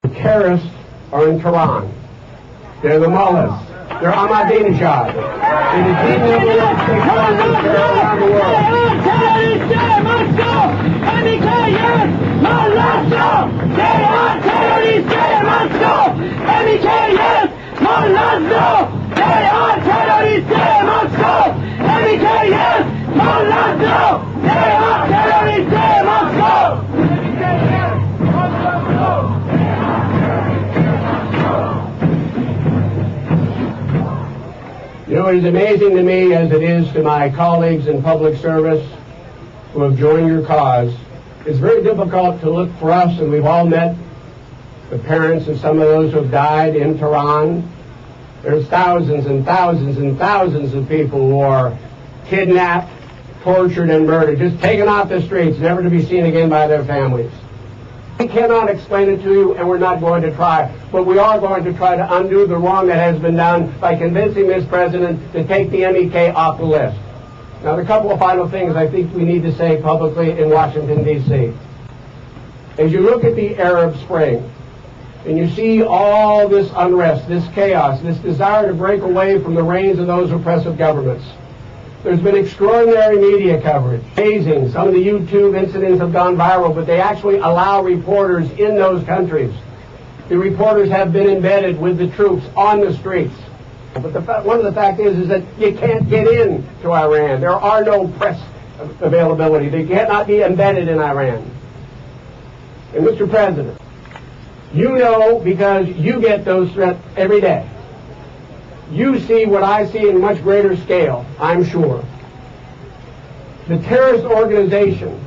The terrorists are in Tehran. They're the mullahs. They're Ahmadinejad. They detain them to take on terror around the world. You know, it is amazing to me, as it is to my colleagues in public service who have joined your cause. It's very difficult to look for us, and we've all met the parents of some of those who have died in Tehran. There's thousands and thousands and thousands of people who are kidnapped, tortured, and murdered, just taken off the streets, never to be seen again by their families. We cannot explain it to you, and we're not going to try, but we are going to try to undo the wrong that has been done by convincing this president to take the MEK off the list. Now, the couple of final things I think we need to say publicly in Washington, D.C. As you look at the Arab Spring, and you see all this unrest, this chaos, this desire to break away from the reins of those oppressive governments, there's been extraordinary media coverage. Amazing. Some of the YouTube incidents have gone viral, but they actually allow reporters in those countries. The reporters have been embedded with the troops on the streets. But one of the facts is that you can't get in to Iran. There are no press availability. They cannot be embedded in Iran. And Mr. President, you know, because you get those threats every day. You see what I see in much greater scale, I'm sure. The terrorist organization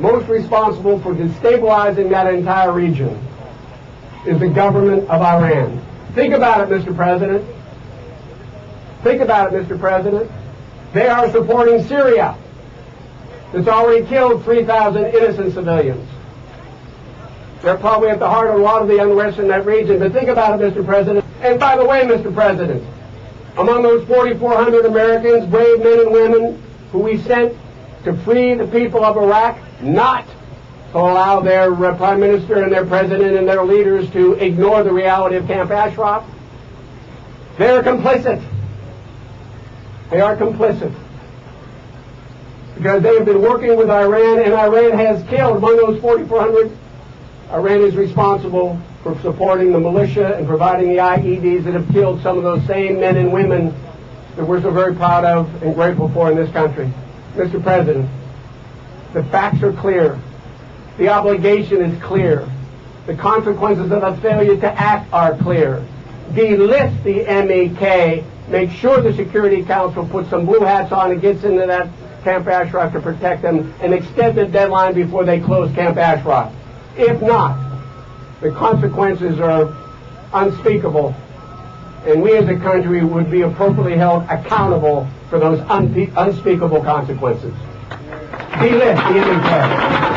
most responsible for destabilizing that entire region is the government of Iran. Think about it, Mr. President. Think about it, Mr. President. They are supporting Syria, that's already killed 3,000 innocent civilians. They're probably at the heart of a lot of the unrest in that region. But think about it, Mr. President. And by the way, Mr. President, among those 4,400 Americans, brave men and women, who we sent to free the people of Iraq, not to allow their Prime Minister and their President and their leaders to ignore the reality of Camp Ashraf, they're complicit. They are complicit. Because they have been working with Iran, and Iran has killed, among those 4,400, Iran is responsible for supporting the militia and providing the IEDs that have killed some of those same men and women that we're so very proud of and grateful for in this country. Mr. President, the facts are clear. The obligation is clear. The consequences of a failure to act are clear. Delist the MEK. Make sure the Security Council puts some blue hats on and gets into that Camp Ashraf to protect them, and extend the deadline before they close Camp Ashraf. If not, the consequences are unspeakable, and we as a country would be appropriately held accountable for those unspeakable consequences. Delist the MEK.